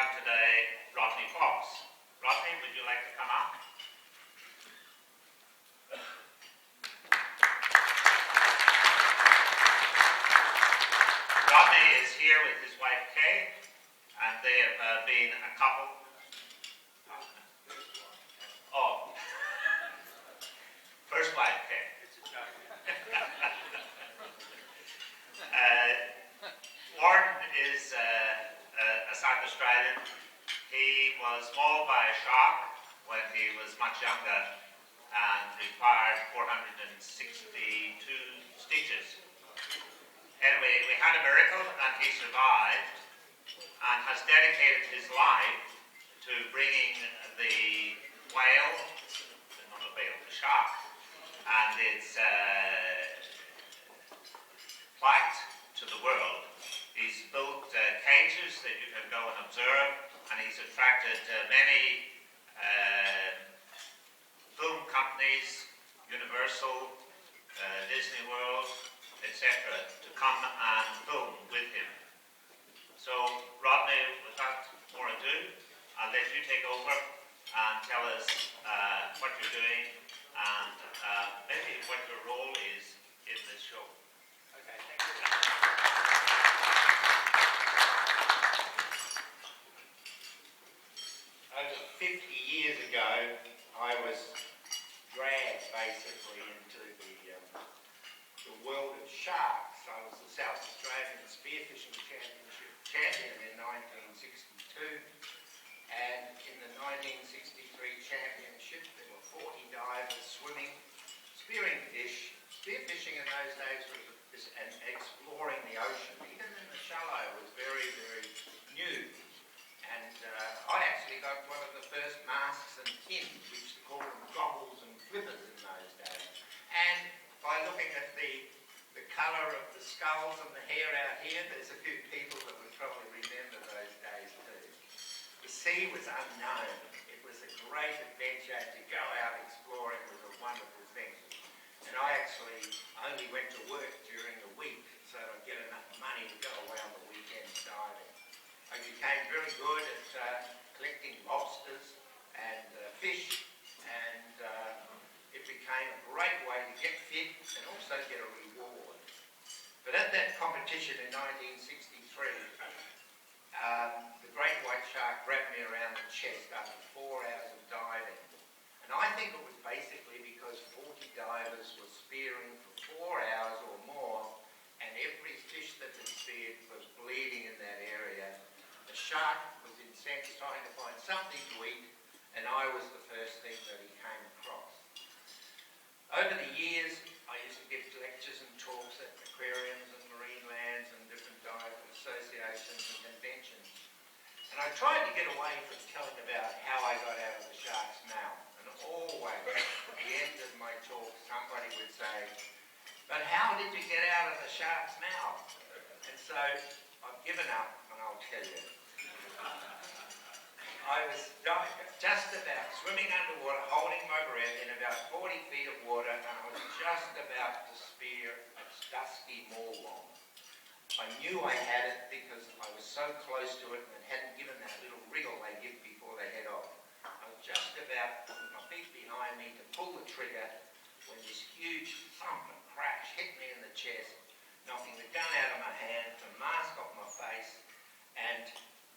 have today Rodney Fox. Rodney, would you like to come up? Rodney is here with his wife Kay, and they have been a couple. Oh, first wife Kay. Warren is a South Australian. He was mauled by a shark when he was much younger and required 462 stitches. Anyway, we had a miracle and he survived and has dedicated his life to bringing the whale, not the whale, the shark, and its plight to the world. He's built cages that you can go and observe, and he's attracted many film companies, Universal, Disney World, etc., to come and film with him. So, Rodney, without more ado, I'll let you take over and tell us what you're doing and maybe what your role is in this show. Okay, thank you. Over 50 years ago, I was dragged basically into the world of sharks. I was the South Australian Spearfishing Championship champion in 1962, and in the 1963 championship there were 40 divers swimming, spearing fish. Spearfishing in those days was exploring the ocean, even in the shallow, was very, very new. And I actually got one of the first masks and fins, we used to call them goggles and flippers in those days. And by looking at the colour of the skulls and the hair out here, there's a few people that would probably remember those days too. The sea was unknown. It was a great adventure. To go out exploring was a wonderful thing. And I actually only went to work during the week so I'd get enough money to go away on the weekends diving. I became very good at collecting lobsters and fish, and it became a great way to get fit and also get a reward. But at that competition in 1963, the great white shark grabbed me around the chest after 4 hours of diving. And I think it was basically because 40 divers were spearing for 4 hours or more, and every fish that had speared was bleeding in that area. The shark was incensed, trying to find something to eat, and I was the first thing that he came across. Over the years, I used to give lectures and talks at aquariums and marine lands and different diver associations and conventions. And I tried to get away from telling about how I got out of the shark's mouth. And always, at the end of my talk, somebody would say, "But how did you get out of the shark's mouth?" And so I've given up, and I'll tell you. I was just about swimming underwater, holding my breath in about 40 feet of water, and I was just about to spear a dusky moorworm. I knew I had it because I was so close to it and hadn't given that little wriggle they give before they head off. I was just about, with my feet behind me, to pull the trigger when this huge thump and crash hit me in the chest, knocking the gun out of my hand, the mask off my face, and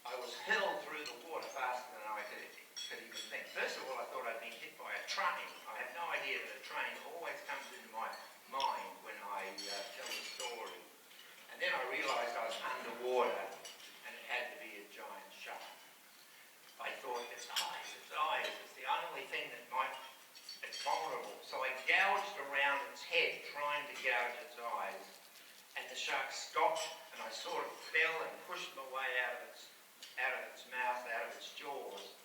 I was hurled through the water faster than I could even think. First of all, I thought I'd been hit by a train. I had no idea that a train always comes into my mind when I tell the story. And then I realised I was underwater and it had to be a giant shark. I thought, its eyes, it's the only thing that it's vulnerable. So I gouged around its head trying to gouge its eyes, and the shark stopped and I sort of fell and pushed my way out of its mouth, out of its jaws,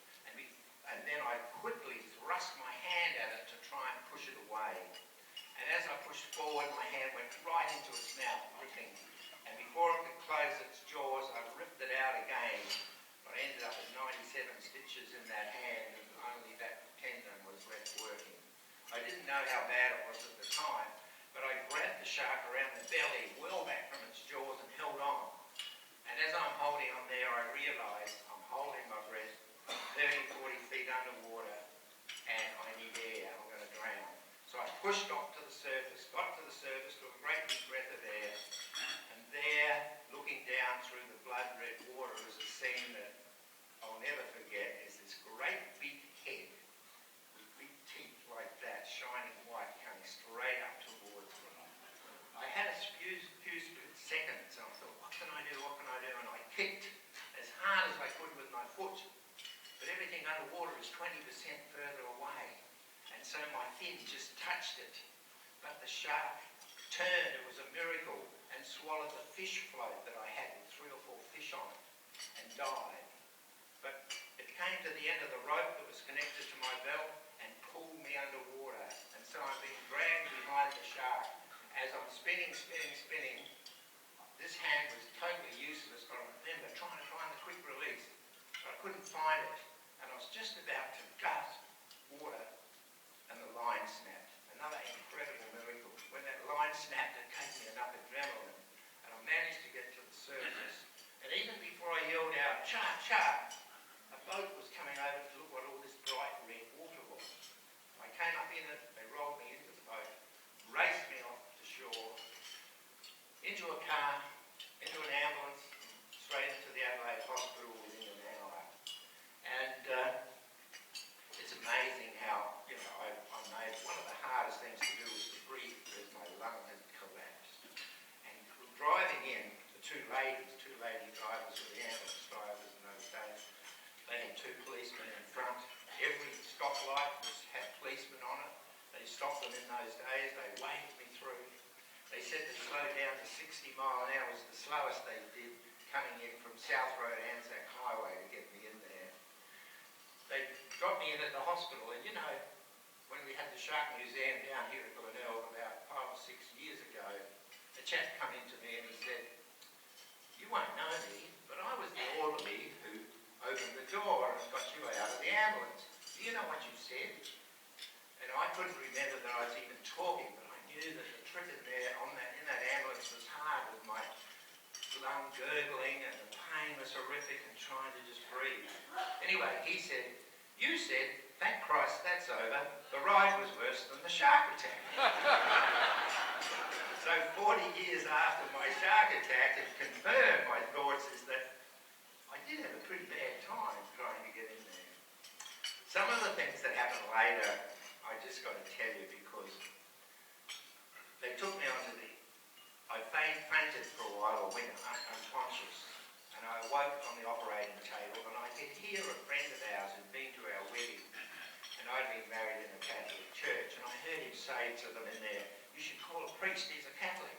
and then I quickly thrust my hand at it to try and push it away. And as I pushed forward, my hand went right into its mouth, ripping. And before it could close its jaws, I ripped it out again. I ended up with 97 stitches in that hand, and only that tendon was left working. I didn't know how bad it was at the time, but I grabbed the shark around the belly, well back from its jaws, and held on. And as I'm holding on there, I realised I'm holding pushed off to the surface, got to the surface, took a great big breath of air, and there, looking down through the blood-red water, is a scene that I'll never forget, is this great big head with big teeth like that, shining white, coming straight up towards me. I had a few split seconds, and I thought, what can I do, what can I do? And I kicked as hard as I could with my foot, but everything underwater is 20% further away, and so my fin just touched it. But the shark turned, it was a miracle, and swallowed the fish float that I had with 3 or 4 fish on it, and died. But it came to the end of the rope that was connected to my belt and pulled me underwater, and so I'm being dragged behind the shark. As I'm spinning, this hand was totally useless, but I remember trying to find the quick release. But I couldn't find it, and I was just about to gasp water, and the line snapped. Another incredible miracle. When that line snapped, it gave me enough adrenaline, and I managed to get to the surface. And even before I yelled out, "Shark, shark," a boat was coming over to look what all this bright red water was. I came up in it, they rolled me into the boat, raced me off the shore, into a car, into an ambulance, straight into the Adelaide Hospital within an hour. And it's amazing how, I made one of the hardest things to do was to breathe because my lung had collapsed. And driving in, the two lady drivers were the ambulance drivers in those days. They had 2 policemen in front. Every stoplight had policemen on it. They stopped them in those days. They waved me through. They said to slow down to 60 mile an hour was the slowest they did coming in from South Road Anzac Highway to get me in there. They got me in at the hospital, and when we had the Shark Museum down here at Glenelg about 5 or 6 years ago, a chap come in to me and he said, "You won't know me, but I was the orderly who opened the door and got you out of the ambulance. Do you know what you said?" And I couldn't remember that I was even talking, but I knew that the trip in there in that ambulance was hard with my lung gurgling, and the pain was horrific, and trying to just breathe. Anyway, he said, "You said, 'Thank Christ, that's over. The ride was worse than the shark attack.'" So 40 years after my shark attack, it confirmed my thoughts is that I did have a pretty bad time trying to get in there. Some of the things that happened later, I just got to tell you, because they took me onto I fainted for a while, I went unconscious, and I awoke on the operating table, and I could hear a friend of ours who'd been to our wedding, and I'd been married in a Catholic church, and I heard him say to them in there, "You should call a priest, he's a Catholic."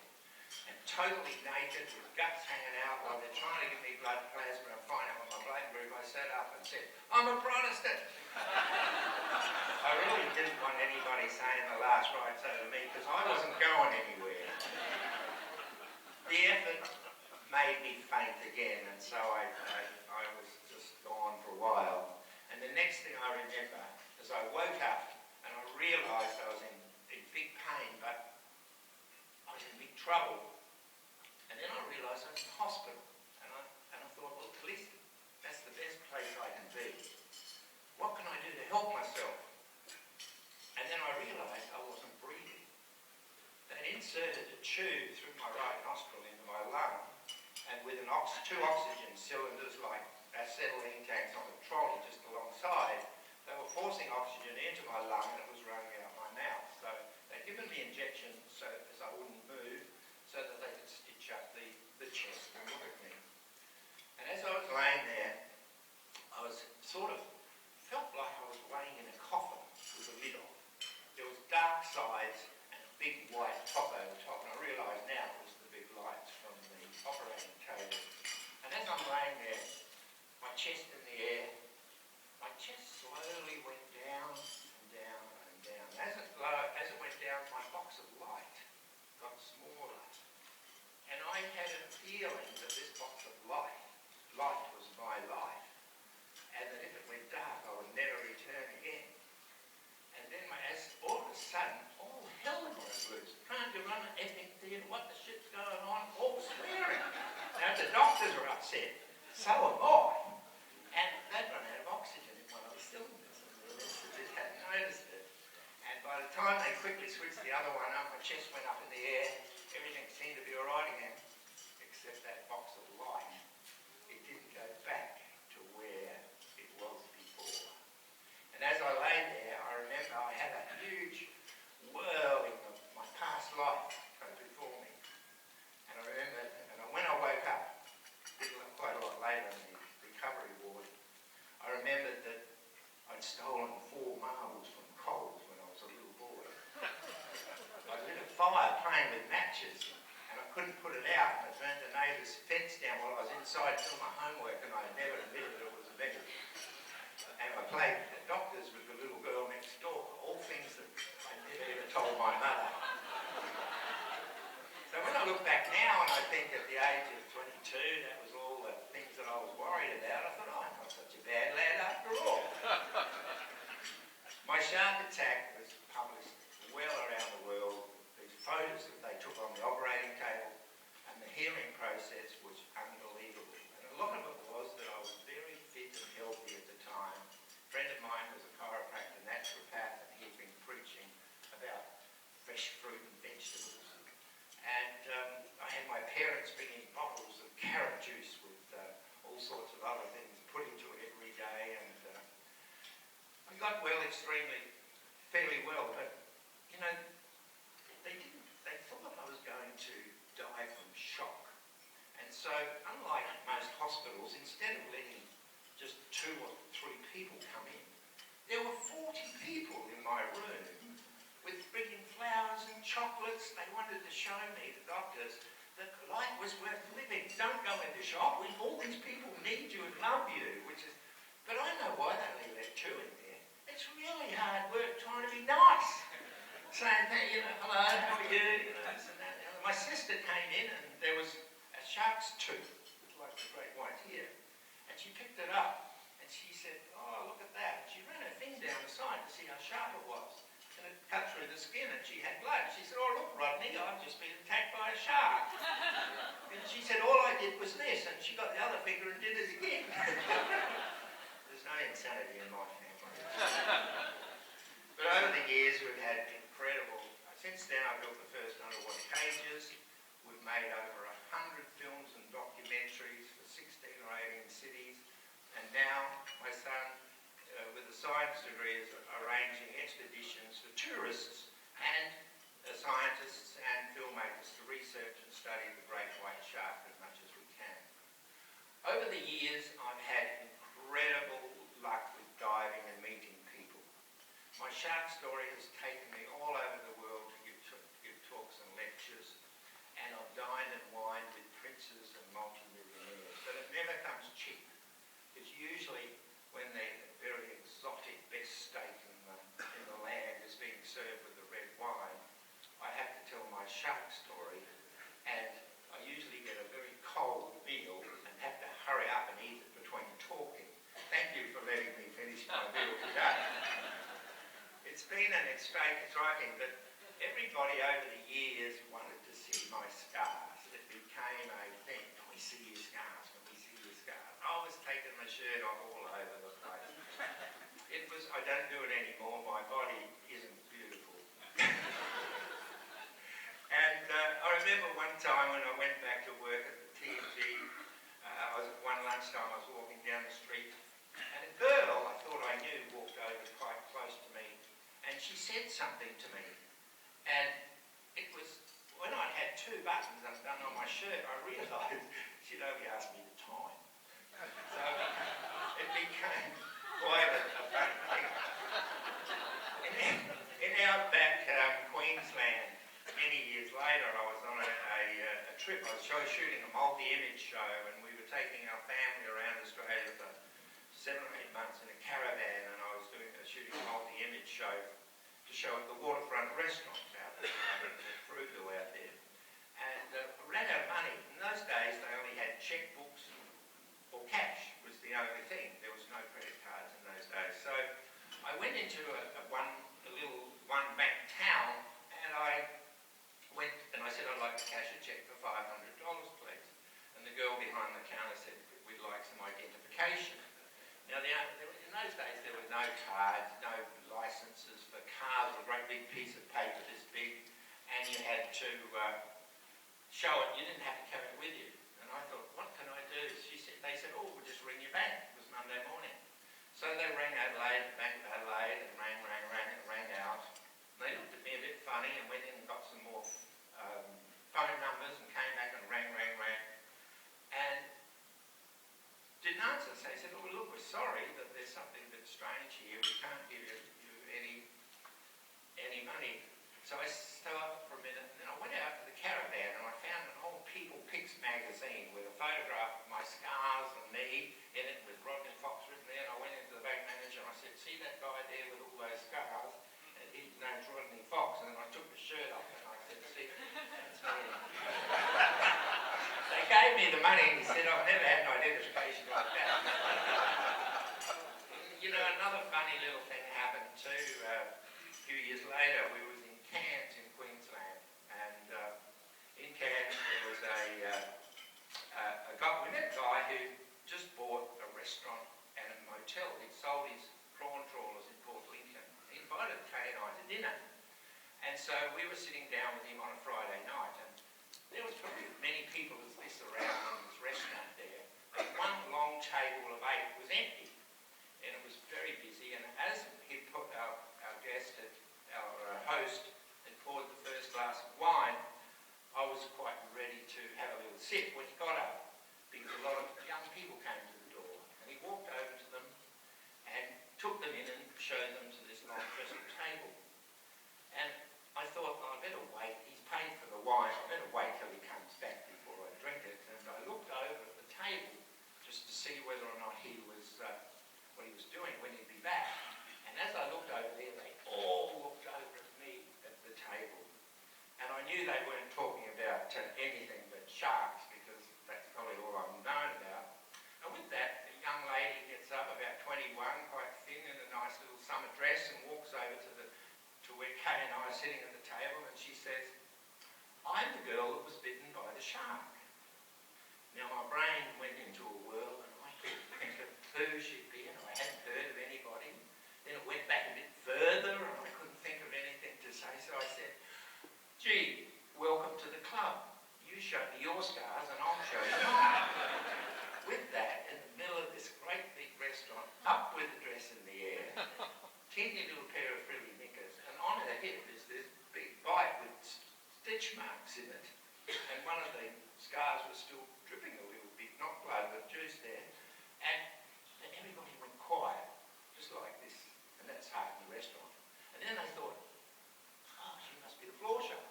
And totally naked, with guts hanging out, while they're trying to give me blood plasma and find out what my blood group, I sat up and said, "I'm a Protestant." I really didn't want anybody saying the last rites over me, because I wasn't going anywhere. The effort made me faint again, and so I was just gone for a while. And the next thing I remember is I woke up and I realised I was in big pain, but I was in big trouble. And then I realised I was in hospital, and I thought, well, at least that's the best place I can be. What can I do to help myself? And then I realised I wasn't breathing. They inserted a tube through my right nostril into my lung, and with 2 oxygen cylinders like acetylene tanks on a trolley just alongside, they were forcing oxygen into my lung, and it was running out my mouth. So they'd given me injections so as I wouldn't move, so that they could stitch up the chest and look at me. And as I was laying there, I was felt like I was laying in a coffin with a lid on. There was dark sides and a big white top over top, and I realised now it was the big lights from the operating table. And as I'm laying there, my chest in the air, my chest slowly went down and down and down. As it went down, my box of light got smaller. And I had a feeling that this box of light was my life, and that if it went dark, I would never return again. And then as all of a sudden, all hell broke loose. Trying to run an ethnic theatre, what the shit's going on? All swearing. Now the doctors are upset, so am I. And they'd run out of oxygen in one of the cylinders, and the anaesthetist hadn't noticed it. And by the time time they quickly switched the other one up, my chest went up in the air, everything seemed to be alright again, except that box of light. It didn't go back to where it was before. And as I lay there, I remember I had a huge whirling of my past life go before me. And I remember, when I woke up, quite a lot later in the recovery ward, I remembered that I'd stolen 4 marbles from Coles when I was a little boy. I lit a fire playing with matches, and I couldn't put it out, and I burned the neighbour's fence down while I was inside doing my homework, and I never admitted it was a beggar. And I played doctors with the little girl next door, all things that I never ever told my mother. So when I look back now and I think at the age of 22, that was all the things that I was worried about, I thought, oh, I'm not such a bad lad after all. My shark attack was published well around the world. These photos that they took on the operating table and the healing process was unbelievable. And a lot of it was that I was very fit and healthy at the time. A friend of mine was a chiropractor, naturopath, and he'd been preaching about fresh fruit and vegetables. And I had my parents bringing bottles of carrot juice with all sorts of other things put into it every day, and I got well fairly well, but you know, they thought I was going to die from shock. And so, unlike most hospitals, instead of letting just 2 or 3 people come in, there were 40 people in my room with bringing flowers and chocolates. They wanted to show me, the doctors, that life was worth living. Don't go into shock. All these people need you and love you, but I know why they only let 2 in there. It's really hard work trying to be nice. Saying, hey, hello, how are you? This and that. My sister came in and there was a shark's tooth, like the great white here, and she picked it up and she said, oh, look at that. And she ran her thing down the side to see how sharp it was. And it cut through the skin and she had blood. She said, oh look, Rodney, I've just been attacked by a shark. And she said, all I did was this, and she got the other finger and did it again. There's no insanity in my family. But over the years we've had incredible, since then I built the first underwater cages. We've made over 100 films and documentaries for 16 or 18 cities. And now my son, with a science degree, is arranging expeditions for tourists and scientists and filmmakers to research and study the great white shark as much as we can. Over the years, I've had incredible luck with diving and meeting people. My shark story has taken me all over the world to give talks and lectures, and I've dined and wined with princes and multi-millionaires, but it never comes cheap. It's usually when the very exotic best steak in the land is being served with the red wine, I have to tell my shark story, and I usually get a very cold meal and have to hurry up and eat it between talking. Thank you for letting me finish my meal today. It's been an striking that everybody over the years wanted to see my scars. It became a thing. Can we see your scars? Can we see your scars? I was taking my shirt off all over the place. I don't do it anymore. My body isn't beautiful. And I remember one time when I went back to work at the TNG, I was at one lunchtime, I was walking down the street, and a girl I thought I knew walked over quite close to me, and she said something to me. And it was, when I had 2 buttons undone on my shirt, I realised she'd only asked me the time. So it became quite a funny thing. In outback Queensland, many years later, I was on a trip. I was shooting a multi-image show, and we were taking our family around Australia for 7 or 8 months in a caravan, and I was shooting a multi-image show to show at the waterfront restaurants out there, Fruitville out there. And I ran out of money. In those days, they only had checkbooks or cash was the only thing. There was no credit cards in those days. So I went into a little one-bank town, and I went and I said, I'd like to cash a cheque for $500, please. And the girl behind the counter said, we'd like some identification. Now, in those days there were no cards, no licenses for cars, a great big piece of paper this big, and you had to show it. You didn't have to carry it with you. And I thought, what can I do? They said, oh, we'll just ring your bank. It was Monday morning. So they rang Adelaide, the Bank of Adelaide, and rang out. And they looked at me a bit funny and went in and got some more phone numbers and came back and rang. And didn't answer. So they said, oh, look, we're sorry that there's something a bit strange here. We can't give you any money. So I stood up for a minute and then I went out to the caravan and I found an old People Pics magazine with a photograph of my scars and me in it with Rodney Fox written there. And I went into the bank manager and I said, see that guy there with all those scars? And his name's Rodney Fox. And then I took the shirt off and I said, see, that's me. They gave me the money and he said, I've never had an identification like that. You know, another funny little thing happened too. A few years later, we was in Cairns in Queensland, and in Cairns there was a guy, we met a guy who just bought a restaurant and a motel. He'd sold his prawn trawlers in Port Lincoln. He invited Kay and I to dinner. And so we were sitting down with him on a Friday night, and there was probably as many people as this around this restaurant there. And one long table of 8 was empty, and it was very busy. And as he put our guest, our host, had poured the first glass of wine, I was quite ready to have a little sip when he got up, because a lot of young people came to the door. And he walked over to them and took them in and showed them to this long dressing table. And I thought, well, I better wait. He's paid for the wine. I better wait till he comes back before I drink it. And I looked over at the table just to see whether or not he was, what he was doing, when he'd be back. And as I looked over there, they all looked over at me at the table. And I knew they weren't talking about anything but sharks, because that's probably all I'm known about. And with that, a young lady gets up, about 21, quite thin, in a nice little summer dress, and walks over to where Kay and I are sitting at the table, and she says, I'm the girl that was bitten by the shark. Now my brain went into a whirl, and I couldn't think of who she'd be, and I hadn't heard of anybody. Then it went back a bit further, and I couldn't think of anything to say, so I said, gee, welcome to the club. You show me your scars, and I'll show you mine. With that, in the middle of this great big restaurant, up with the dress in the air, teeny little pair of frilly knickers, and on her hip is this big bite with stitch marks in it. And one of the scars was still dripping a little bit, not blood, but juice there. And everybody went quiet, just like this. And that's hard in the restaurant. And then they thought, oh, she must be the floor shop.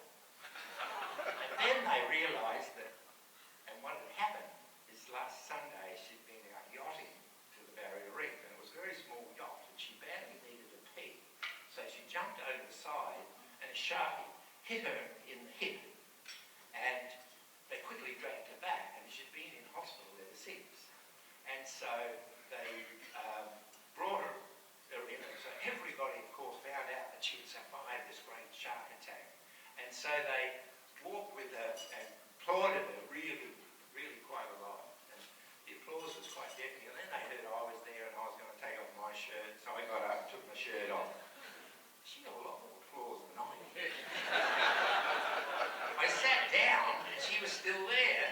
And then they realised that, and what had happened is last Sunday she'd been out yachting to the Barrier Reef, and it was a very small yacht, and she badly needed a pee. So she jumped over the side, and a shark hit her in the hip. And they quickly dragged her back, and she'd been in hospital ever since. And so they brought her in, and so everybody, of course, found out that she had survived this great shark attack. And so they walked with her and applauded her really, really quite a lot. And the applause was quite deafening. And then they heard I was there and I was going to take off my shirt, so I got up and took my shirt off. She got a lot more applause than I did. I sat down and she was still there,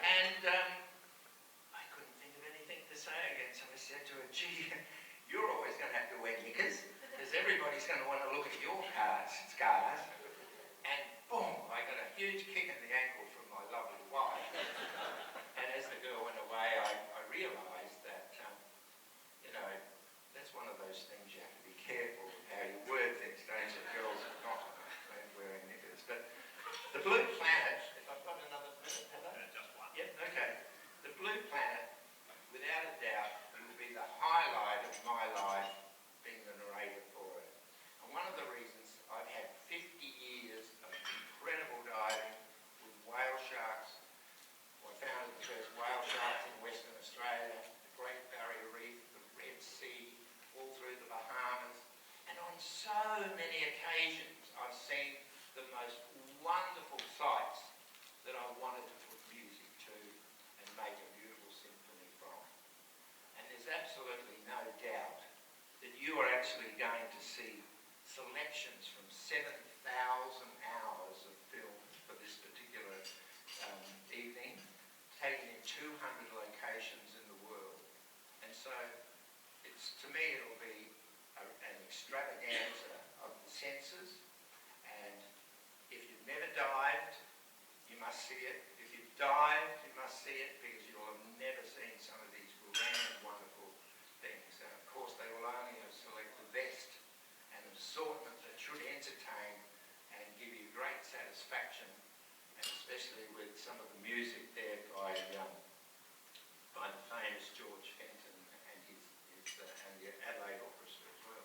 and I couldn't think of anything to say again, so I said to her, gee, you're always going to have to wear knickers, because everybody's going to want to look at your scars. And boom, I got a huge kick in the ankle from my lovely wife. And as the girl went away, I realised that, you know, that's one of those things you have to be careful of how you word things, don't you? Girls are not wearing knickers. But the Blue Planet, if I've got another minute, have I? Just one. Yep, okay. The Blue Planet, without a doubt, will be the highlight of my life, being the narrator for it. And one of the reasons I've had 50 years of incredible diving with whale sharks. I founded the first whale sharks in Western Australia, the Great Barrier Reef, the Red Sea, all through the Bahamas. And on so many occasions, I've seen the most wonderful sights that I wanted to put music to and make a beautiful symphony from. And there's absolutely no doubt you are actually going to see selections from 7,000 hours of film for this particular evening, taken in 200 locations in the world. And so, to me, it'll be an extravaganza of the senses. And if you've never dived, you must see it. If you've dived, you must see it, because you'll have never seen some of these grand, wonderful things. And of course, they will only select the best, and an assortment that should entertain and give you great satisfaction, and especially with some of the music there by the famous George Fenton and and the Adelaide Orchestra as well.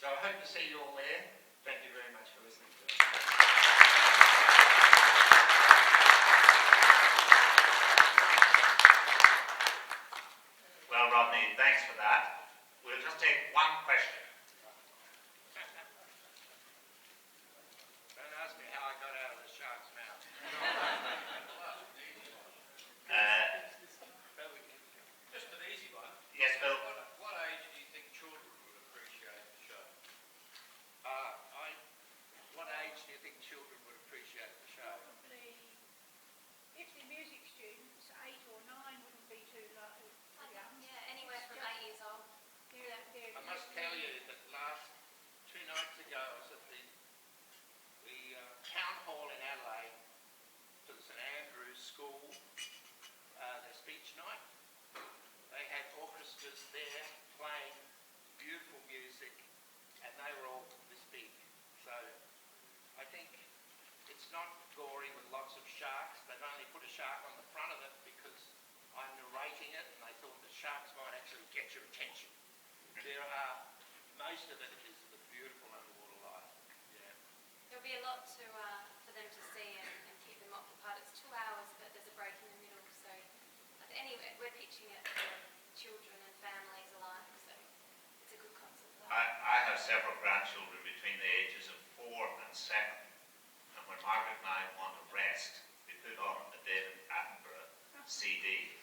So I hope to see you all there. Thank you very much for listening to us. Well, Rodney, thanks for that. We'll just take one question. Don't ask me how I got out of the shark's mouth. Just an easy one. Yes, Bill? What age do you think children would appreciate the show? What age do you think children would appreciate the show? Probably, if the music students, 8 or 9 wouldn't be too low. Yeah, anywhere from 8 years old. I must tell you that last 2 nights ago I was at the town hall in Adelaide for the St Andrews School, their speech night. They had orchestras there playing beautiful music, and they were all this big. So I think it's not gory with lots of sharks. They've only put a shark on the front of it because I'm narrating it, and they thought the sharks might actually get your attention. Most of it is the beautiful underwater life. Yeah. There'll be a lot for them to see and keep them occupied. It's 2 hours, but there's a break in the middle. So anyway, we're pitching it for children and families alike. So it's a good concept for that. I have several grandchildren between the ages of 4 and 7. And when Margaret and I want to rest, we put on a David Attenborough CD,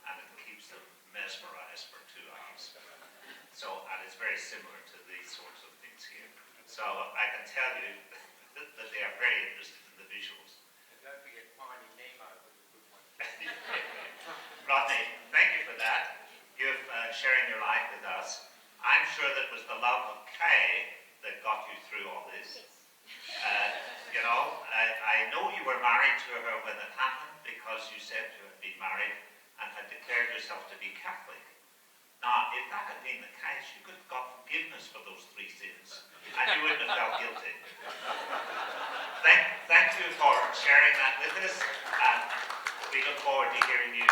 and it keeps them mesmerised for 2 hours. So, and it's very similar to these sorts of things here. So I can tell you that they are very interested in the visuals. And don't forget Finding Nemo was a good one. Rodney, thank you for that. You've sharing your life with us. I'm sure that was the love of Kay that got you through all this. I know you were married to her when it happened, because you said to have been married and had declared yourself to be Catholic. Now, if that had been the case, you could have got forgiveness for those 3 sins, and you wouldn't have felt guilty. Thank you for sharing that with us, and we look forward to hearing you